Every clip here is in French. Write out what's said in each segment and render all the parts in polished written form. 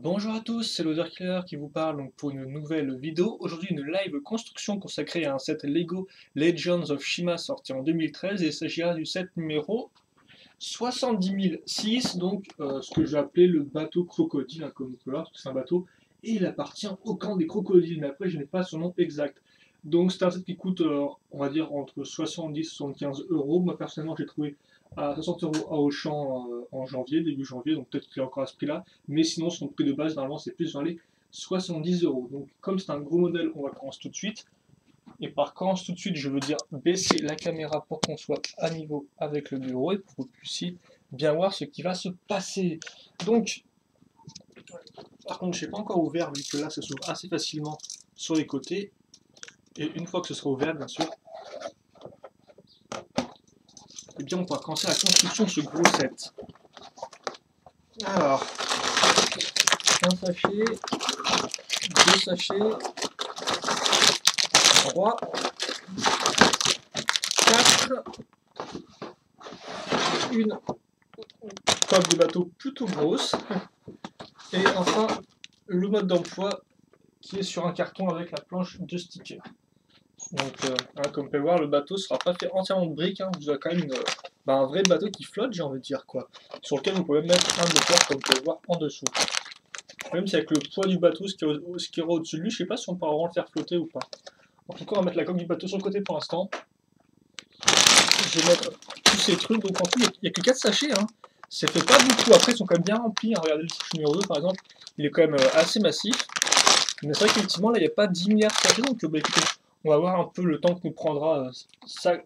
Bonjour à tous, c'est Killer qui vous parle donc pour une nouvelle vidéo. Aujourd'hui une live construction consacrée à un set Lego Legends of Shima sorti en 2013 et il s'agira du set numéro 70006, donc ce que j'ai appelé le bateau crocodile, hein, comme vous pouvez voir, parce que c'est un bateau et il appartient au camp des crocodiles, mais après je n'ai pas son nom exact. Donc c'est un set qui coûte, on va dire, entre 70 et 75 euros. Moi personnellement j'ai trouvé à 60 euros à Auchan en janvier, début janvier, donc peut-être qu'il est encore à ce prix-là. Mais sinon son prix de base normalement c'est plus dans les 70 euros. Donc comme c'est un gros modèle, on va commencer tout de suite. Et par commence tout de suite, je veux dire baisser la caméra pour qu'on soit à niveau avec le bureau et pour que vous puissiez bien voir ce qui va se passer. Donc, par contre, je n'ai pas encore ouvert vu que là, ça s'ouvre assez facilement sur les côtés. Et une fois que ce sera ouvert, bien sûr, eh bien, on pourra commencer la construction de ce gros set. Alors, un sachet, deux sachets, trois, quatre, une coque de bateau plutôt grosse, et enfin le mode d'emploi qui est sur un carton avec la planche de sticker. Donc, comme vous pouvez voir, le bateau ne sera pas fait entièrement de briques, hein. Vous avez quand même un vrai bateau qui flotte, j'ai envie de dire, quoi. Sur lequel vous pouvez mettre un moteur, comme vous pouvez voir en dessous. Même si avec le poids du bateau, ce qui est au-dessus de lui, je ne sais pas si on pourra vraiment le faire flotter ou pas. En tout cas, on va mettre la coque du bateau sur le côté pour l'instant. Je vais mettre tous ces trucs, donc en tout, il n'y a que 4 sachets, hein. Ça fait pas beaucoup, après ils sont quand même bien remplis, hein. Regardez le sachet numéro 2 par exemple, il est quand même assez massif. Mais c'est vrai qu'effectivement là il n'y a pas 10 milliards de sachets, donc écoutez, on va voir un peu le temps que nous prendra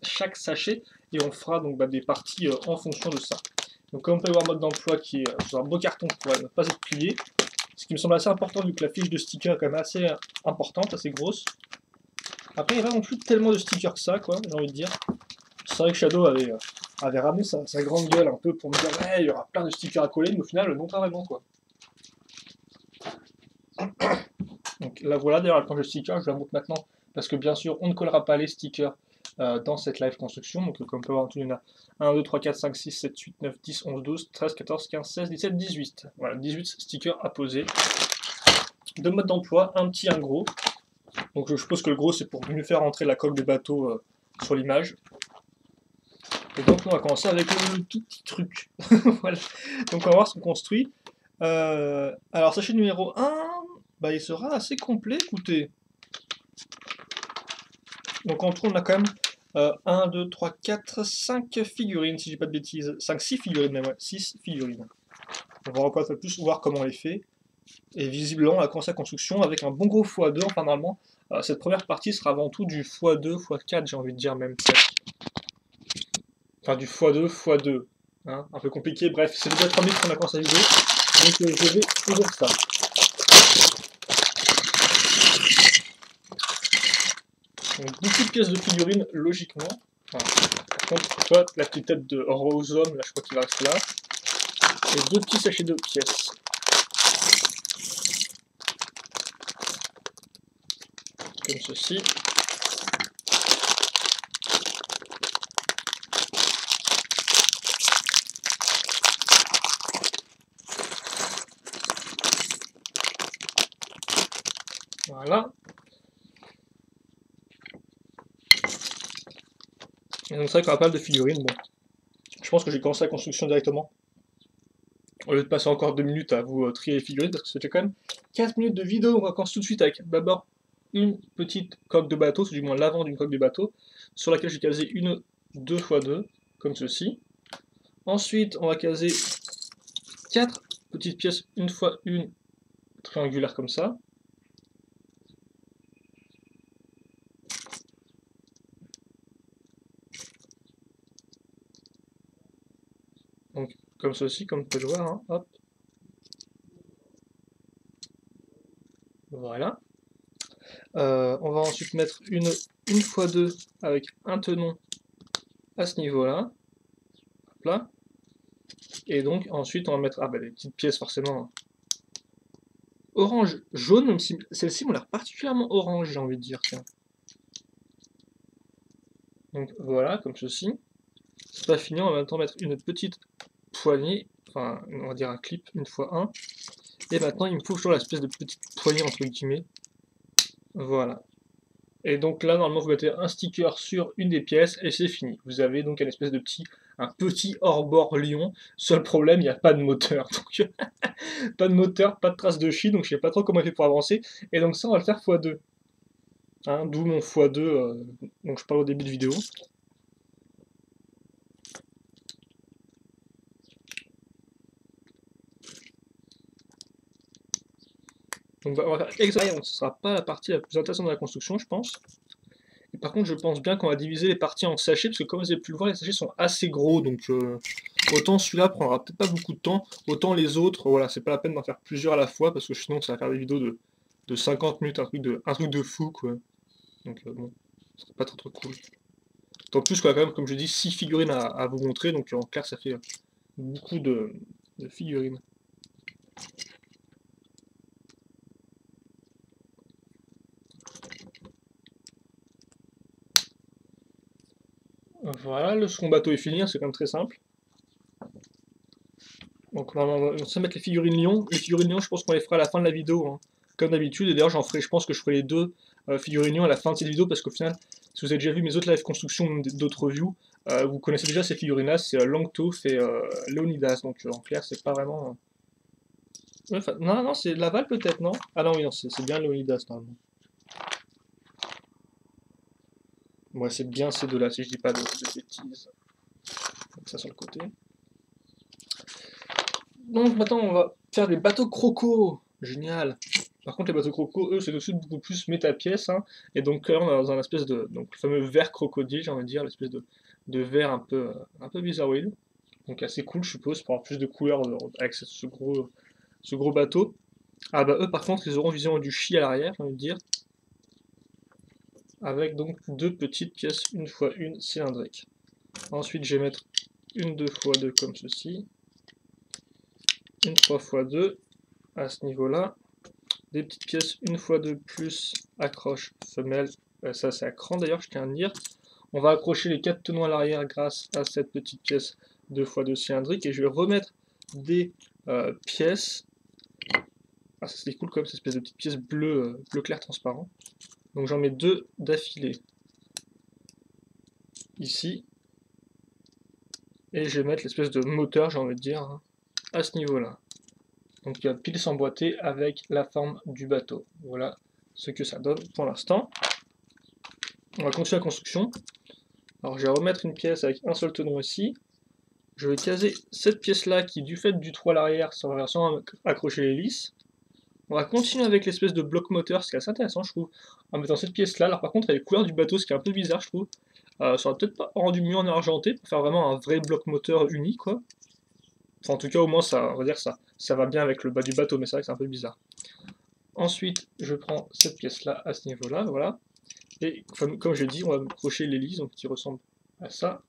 chaque sachet, et on fera donc des parties en fonction de ça. Donc comme on peut voir, mode d'emploi qui est sur un beau carton pour ne pas être plié, ce qui me semble assez important vu que la fiche de sticker est quand même assez importante, assez grosse. Après il n'y a pas non plus tellement de stickers que ça, quoi, j'ai envie de dire. C'est vrai que Shadow avait ramené sa grande gueule un peu pour me dire ouais, il y aura plein de stickers à coller, mais au final, non, pas vraiment, quoi. Donc là, voilà, d'ailleurs, la planche de stickers, je la montre maintenant, parce que bien sûr, on ne collera pas les stickers dans cette live construction. Donc, comme on peut voir, il y en a 1, 2, 3, 4, 5, 6, 7, 8, 9, 10, 11, 12, 13, 14, 15, 16, 17, 18. Voilà, 18 stickers à poser. Deux modes d'emploi, un petit, un gros. Donc, je suppose que le gros, c'est pour mieux faire entrer la coque de bateau sur l'image. Et donc, on va commencer avec le tout petit truc. Voilà. Donc, on va voir ce qu'on construit. Alors, sachet numéro 1, il sera assez complet, écoutez. Donc, en tout, on a quand même 1, 2, 3, 4, 5 figurines, si je dis pas de bêtises. 5, 6 figurines même, ouais. 6 figurines. On va encore un peu plus voir comment on les fait. Et visiblement, on a commencé la construction avec un bon gros x2. Enfin, normalement, cette première partie sera avant tout du x2, x4, j'ai envie de dire même. Enfin, du x2, x2. Hein, un peu compliqué, bref, c'est déjà 3 minutes qu'on a commencé la vidéo. Donc, je vais ouvrir ça. Donc, beaucoup de pièces de figurines, logiquement. Enfin, par contre, toi, la petite tête de Rosum, là, je crois qu'il va rester là. Et deux petits sachets de pièces. Comme ceci. Voilà. Et donc c'est vrai qu'on a pas mal de figurines. Bon, je pense que j'ai commencé la construction directement. Au lieu de passer encore 2 minutes à vous trier les figurines, parce que c'était quand même 15 minutes de vidéo. On va commencer tout de suite avec d'abord une petite coque de bateau, c'est du moins l'avant d'une coque de bateau, sur laquelle j'ai casé une 2x2, comme ceci. Ensuite, on va caser 4 petites pièces, une fois une, triangulaire comme ça. Donc, comme ceci, comme vous pouvez le voir, hein, hop. Voilà. On va ensuite mettre une x2 avec un tenon à ce niveau-là. Hop là. Et donc, ensuite, on va mettre des petites pièces forcément orange, jaune, même si celles-ci ont l'air particulièrement orange, j'ai envie de dire. Tiens. Donc voilà, comme ceci. C'est pas fini, on va maintenant mettre une petite poignée, enfin, on va dire un clip, une fois un. Et maintenant, il me faut toujours l'espèce de petite poignée entre guillemets. Voilà. Et donc là, normalement, vous mettez un sticker sur une des pièces et c'est fini. Vous avez donc un petit hors-bord lion. Seul problème, il n'y a pas de moteur. Donc, pas de moteur, pas de trace de chi, donc je sais pas trop comment il fait pour avancer. Et donc ça, on va le faire x2. Hein, d'où mon x2, donc je parle au début de vidéo. Donc on va faire exactement, ce sera pas la partie la plus intéressante de la construction, je pense. Et par contre, je pense bien qu'on va diviser les parties en sachets, parce que comme vous avez pu le voir, les sachets sont assez gros, donc autant celui-là prendra peut-être pas beaucoup de temps, autant les autres, voilà, c'est pas la peine d'en faire plusieurs à la fois, parce que sinon ça va faire des vidéos de 50 minutes, un truc de fou, quoi. Donc bon, ce serait pas trop trop cool. En plus, quoi, quand même, comme je dis, 6 figurines à vous montrer, donc en clair, ça fait beaucoup de figurines. Voilà, le second bateau est fini, hein, c'est quand même très simple. Donc on va se mettre les figurines lions. Les figurines lions, je pense qu'on les fera à la fin de la vidéo, hein, comme d'habitude. Et d'ailleurs, je pense que je ferai les deux figurines lions à la fin de cette vidéo, parce qu'au final, si vous avez déjà vu mes autres live construction, d'autres views, vous connaissez déjà ces figurines-là, c'est Langtooth et Leonidas. Donc en clair, c'est pas vraiment... Ouais, non, non, c'est Laval peut-être, non? Ah non, oui, non, c'est bien Leonidas, normalement. Ouais, c'est bien ces deux-là, si je dis pas de bêtises. Donc ça sur le côté. Donc maintenant, on va faire des bateaux crocos. Génial. Par contre, les bateaux crocos, eux, c'est tout de suite beaucoup plus méta-pièce. Hein. Et donc, là, on est dans un espèce de. Donc, le fameux verre crocodile, j'ai envie de dire, l'espèce de verre un peu bizarroïde. Donc, assez cool, je suppose, pour avoir plus de couleurs avec ce gros bateau. Ah, bah, eux, par contre, ils auront visiblement du chi à l'arrière, j'ai envie de dire. Avec donc deux petites pièces, une fois une cylindrique. Ensuite, je vais mettre une 2x2 comme ceci. Une 3x2 à ce niveau-là. Des petites pièces une fois de plus, accroche femelle, ça c'est à cran d'ailleurs, je tiens à dire. On va accrocher les 4 tenons à l'arrière grâce à cette petite pièce 2x2 cylindrique et je vais remettre des pièces. Ah, ça c'est cool comme cette espèce de petites pièces bleu clair transparent. Donc j'en mets deux d'affilée ici. Et je vais mettre l'espèce de moteur, j'ai envie de dire, hein, à ce niveau-là. Donc il va pile s'emboîter avec la forme du bateau. Voilà ce que ça donne pour l'instant. On va continuer la construction. Alors je vais remettre une pièce avec un seul tenon ici. Je vais caser cette pièce-là qui, du fait du trou à l'arrière, ça va sans accrocher l'hélice. On va continuer avec l'espèce de bloc moteur, ce qui est assez intéressant, je trouve, en mettant cette pièce-là. Alors par contre, avec les couleurs du bateau, ce qui est un peu bizarre, je trouve, ça aurait peut-être pas rendu mieux en argenté pour faire vraiment un vrai bloc moteur uni, quoi. Enfin, en tout cas, au moins, ça, on va dire ça va bien avec le bas du bateau, mais c'est vrai que c'est un peu bizarre. Ensuite, je prends cette pièce-là à ce niveau-là, voilà. Et comme je l'ai dit, on va accrocher l'hélice, donc qui ressemble à ça.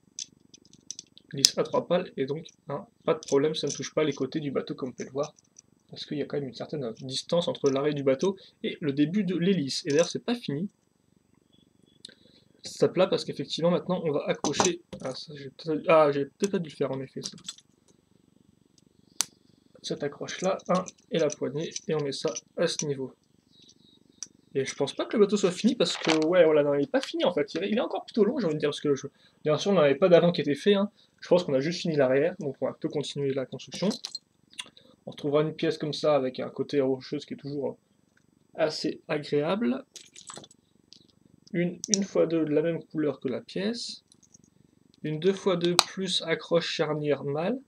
Hélice à 3 pales, et donc, hein, pas de problème, ça ne touche pas les côtés du bateau comme vous pouvez le voir, parce qu'il y a quand même une certaine distance entre l'arrêt du bateau et le début de l'hélice. Et d'ailleurs, c'est pas fini. Ça plat parce qu'effectivement, maintenant, on va accrocher... Ah, j'ai peut-être pas dû le faire, en effet, ça. Cette accroche-là, et la poignée, et on met ça à ce niveau. Et je pense pas que le bateau soit fini parce que, ouais, voilà, non, il est pas fini en fait. Il est encore plutôt long, j'ai envie de dire, parce que bien sûr, on n'avait pas d'avant qui était fait. Hein. Je pense qu'on a juste fini l'arrière, donc on va peu continuer la construction. On retrouvera une pièce comme ça avec un côté rocheux, qui est toujours assez agréable. Une x2 de la même couleur que la pièce. Une 2x2 plus accroche charnière mâle.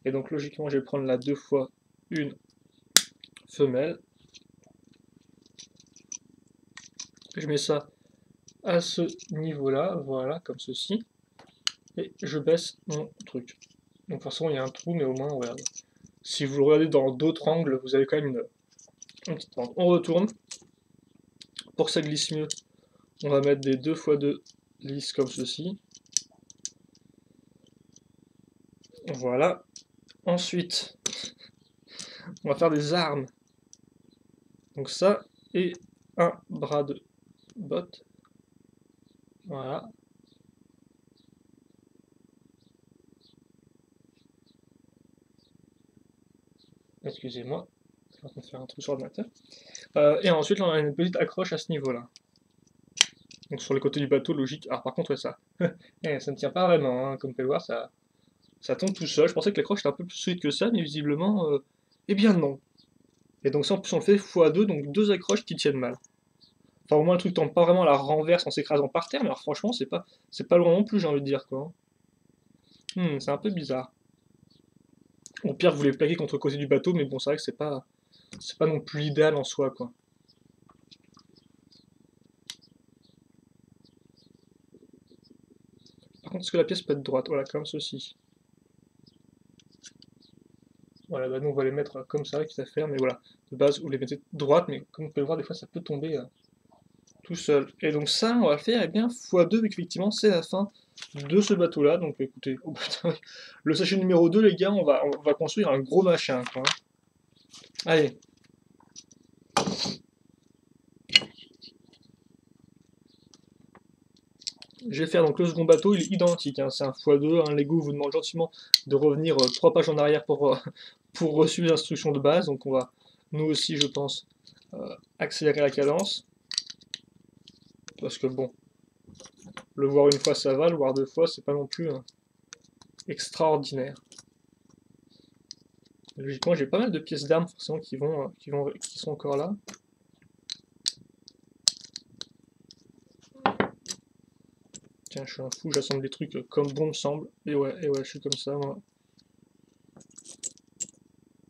Et donc logiquement, je vais prendre la 2x1 femelle. Je mets ça à ce niveau-là, voilà, comme ceci. Et je baisse mon truc. Donc forcément il y a un trou, mais au moins, voilà. Si vous le regardez dans d'autres angles, vous avez quand même une petite pente. On retourne. Pour que ça glisse mieux, on va mettre des 2x2 lisses comme ceci. Voilà. Ensuite, on va faire des armes. Donc ça, et un bras de botte. Voilà. Excusez-moi. On va faire un truc sur l'ordinateur. Et ensuite, là, on a une petite accroche à ce niveau-là. Donc sur les côtés du bateau, logique. Alors par contre, ouais, ça, ça ne tient pas vraiment, hein. Comme vous pouvez le voir, ça tombe tout seul. Je pensais que l'accroche était un peu plus solide que ça, mais visiblement, eh bien non. Et donc ça, en plus, on le fait x2, donc deux accroches qui tiennent mal. Enfin, au moins, le truc tombe pas vraiment à la renverse en s'écrasant par terre, mais alors franchement, c'est pas loin non plus, j'ai envie de dire, quoi. C'est un peu bizarre. Au pire, vous les plaquez contre le côté du bateau, mais bon, c'est vrai que c'est pas non plus l'idéal en soi, quoi. Par contre, est-ce que la pièce peut être droite? Voilà, comme ceci. Voilà, bah nous on va les mettre comme ça, quitte à faire, mais voilà. De base, vous les mettez droite, mais comme vous pouvez le voir, des fois ça peut tomber tout seul. Et donc ça, on va le faire, et bien, x2, vu qu'effectivement c'est la fin de ce bateau-là. Donc écoutez, oh, putain, le sachet numéro 2, les gars, on va construire un gros machin, quoi. Allez. Je vais faire donc le second bateau, il est identique, hein, c'est un x2, hein, Lego vous demande gentiment de revenir 3 pages en arrière pour suivre les instructions de base, donc on va, nous aussi je pense, accélérer la cadence, parce que bon, le voir une fois ça va, le voir deux fois c'est pas non plus extraordinaire. Logiquement j'ai pas mal de pièces d'armes forcément qui sont encore là. Tiens, je suis un fou, j'assemble des trucs comme bon me semble, et ouais, je suis comme ça moi.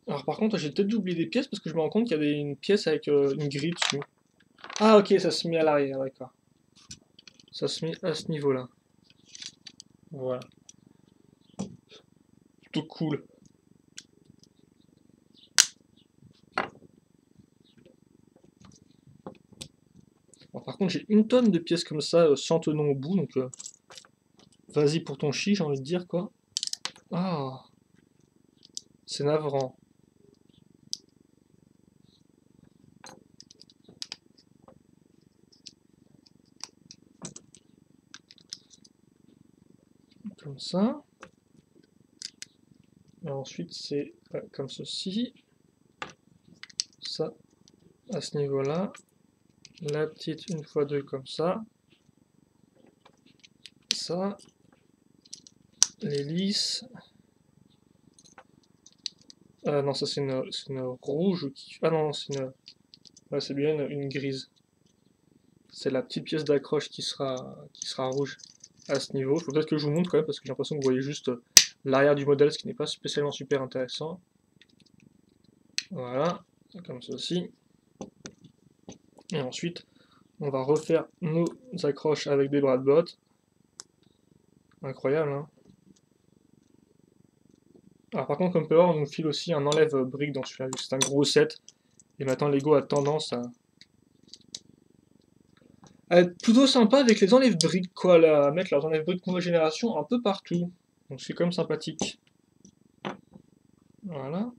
Alors par contre, j'ai peut-être oublié des pièces parce que je me rends compte qu'il y a une pièce avec une grille dessus. Ah ok, ça se met à l'arrière, d'accord. Ça se met à ce niveau-là. Voilà. Plutôt cool. Alors, par contre, j'ai une tonne de pièces comme ça, sans tenant au bout, donc vas-y pour ton chi, j'ai envie de dire, quoi. Ah, c'est navrant. Comme ça. Et ensuite, c'est comme ceci. Ça, à ce niveau-là. La petite, une fois deux, comme ça. Ça. L'hélice. Non, ça c'est une rouge. Ah non, c'est une... Ouais, c'est bien une grise. C'est la petite pièce d'accroche qui sera rouge à ce niveau. Il faut peut-être que je vous montre quand même parce que j'ai l'impression que vous voyez juste l'arrière du modèle, ce qui n'est pas spécialement super intéressant. Voilà, comme ceci. Et ensuite, on va refaire nos accroches avec des bras de botte. Incroyable, hein. Alors par contre, comme vous pouvez voir, on nous file aussi un enlève-brique dans celui-là, c'est un gros set. Et maintenant, Lego a tendance à être plutôt sympa avec les enlève-briques, quoi, là, à mettre leurs enlève-briques nouvelle génération un peu partout. Donc c'est quand même sympathique. Voilà.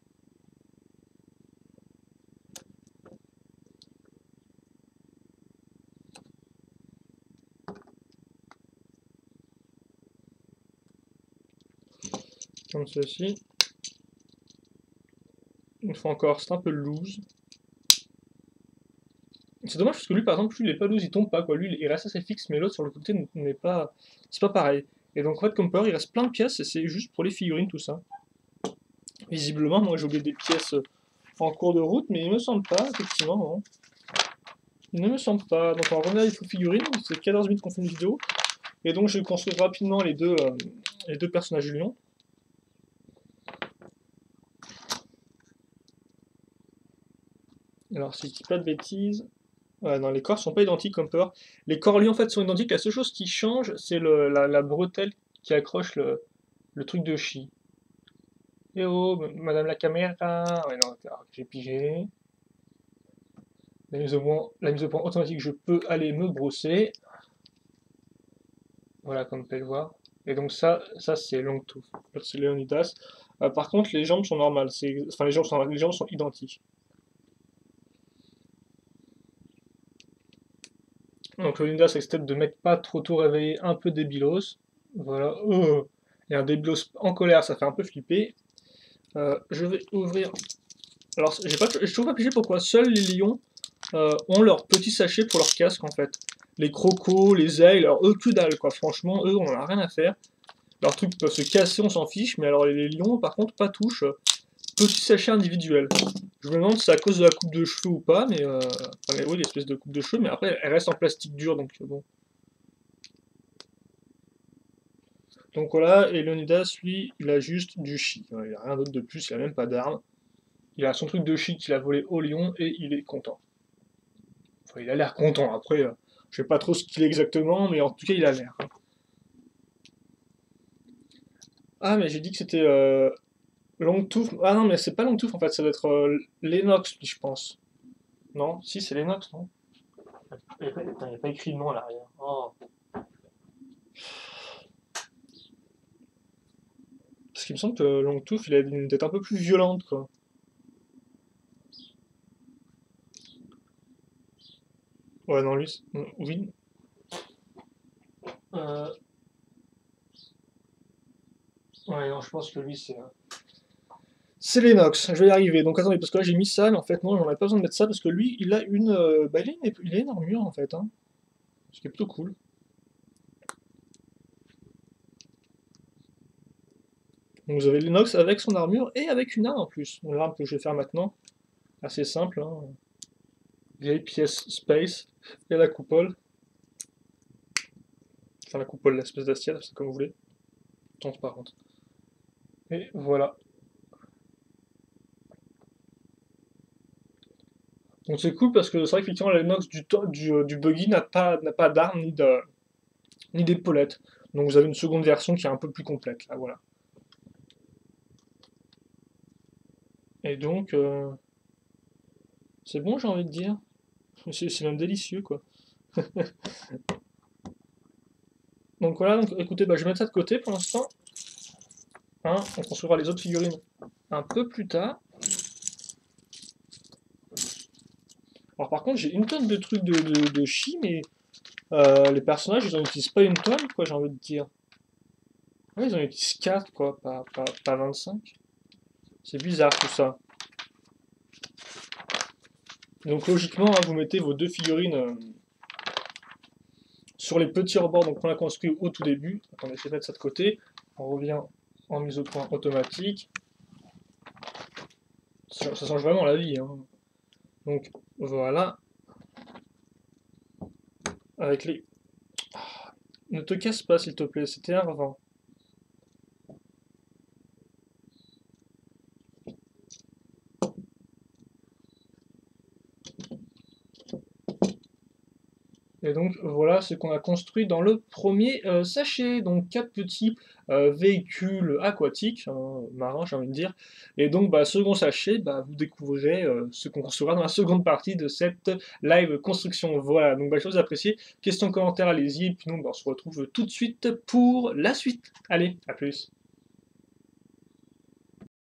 Comme ceci. Une fois encore, c'est un peu loose. C'est dommage parce que lui, par exemple, lui, il est pas loose, il tombe pas, quoi. Lui, il reste assez fixe, mais l'autre sur le côté n'est pas. C'est pas pareil. Et donc, en fait, comme peur, il reste plein de pièces et c'est juste pour les figurines, tout ça. Visiblement, moi, j'ai oublié des pièces en cours de route, mais il me semble pas, effectivement, non. Il ne me semble pas. Donc, on va revenir les figurines. C'est 14 minutes qu'on fait une vidéo. Et donc, je vais construire rapidement les deux personnages du lion. Alors, si je dis pas de bêtises. Non, les corps sont pas identiques comme peur. Les corps lions en fait sont identiques. La seule chose qui change, c'est la bretelle qui accroche le truc de chi. Eh oh, madame la caméra. Ouais, non, j'ai pigé. La mise au point automatique, je peux aller me brosser. Voilà, comme vous pouvez le voir. Et donc ça c'est Longtooth. L'autre c'est Leonidas. Par contre, les jambes sont normales. Enfin, les jambes sont identiques. Donc Leonidas a cette de mec pas trop tôt réveillé, un peu débilos. Voilà. Oh. Et un débilos en colère, ça fait un peu flipper. Je vais ouvrir Alors, j'ai toujours pas pigé pourquoi seuls les lions ont leur petit sachet pour leur casque, en fait. Les crocos, les ailes, alors eux, que dalle, quoi. Franchement, eux, on en a rien à faire. Leurs trucs peuvent se casser, on s'en fiche, mais alors les lions, par contre, pas touche. Petit sachet individuel. Je me demande si c'est à cause de la coupe de cheveux ou pas, mais enfin, oui, l'espèce de coupe de cheveux, mais après, elle reste en plastique dur, donc bon. Donc voilà, et Leonidas, lui, il a juste du chi. Il a rien d'autre de plus, il a même pas d'arme. Il a son truc de chi qu'il a volé au lion, et il est content. Enfin, il a l'air content, après, je sais pas trop ce qu'il est exactement, mais en tout cas, il a l'air. Ah, mais j'ai dit que c'était Longtooth. Ah non, mais c'est pas Longtooth en fait, ça doit être Lennox, je pense. Non? Si, c'est Lennox, non? Il n'y a pas écrit le nom à l'arrière. Oh. Parce qu'il me semble que Longtooth, il a une tête un peu plus violente, quoi. Ouais, non, lui, oui. Euh, Ouais, non, je pense que lui, c'est. C'est Lennox, je vais y arriver. Donc attendez, parce que là j'ai mis ça, mais en fait non, j'en avais pas besoin de mettre ça, parce que lui, il a une. Bah, il a une armure en fait, hein. Ce qui est plutôt cool. Donc vous avez Lennox avec son armure et avec une arme en plus. Donc, l'arme que je vais faire maintenant, assez simple, hein. Vieille pièce space et la coupole. Enfin la coupole, l'espèce d'assiette, c'est comme vous voulez. Transparente. Et voilà. Donc c'est cool parce que c'est vrai qu'effectivement la Lennox du buggy n'a pas d'arme ni d'épaulette. Donc vous avez une seconde version qui est un peu plus complète, là, voilà. Et donc, c'est bon, j'ai envie de dire. C'est même délicieux, quoi. Donc voilà, donc, écoutez, bah, je vais mettre ça de côté pour l'instant. Hein, on construira les autres figurines un peu plus tard. Alors par contre, j'ai une tonne de trucs de chi, mais les personnages, ils en utilisent pas une tonne, quoi, j'ai envie de dire. Ouais, ils en utilisent 4, quoi, pas 25. C'est bizarre tout ça. Donc logiquement, hein, vous mettez vos deux figurines sur les petits rebords donc on a construit au tout début. Attendez, je vais mettre ça de côté. On revient en mise au point automatique. Ça change vraiment la vie, hein. Donc voilà. Avec les... Ah, ne te casse pas s'il te plaît, c'était énervant. Et donc voilà ce qu'on a construit dans le premier sachet. Donc 4 petits véhicules aquatiques, hein, marins j'ai envie de dire. Et donc bah, second sachet, bah, vous découvrirez ce qu'on construira dans la seconde partie de cette live construction. Voilà, donc bah, je vous apprécie. Questions, commentaires, allez-y. Et puis nous bah, on se retrouve tout de suite pour la suite. Allez, à plus.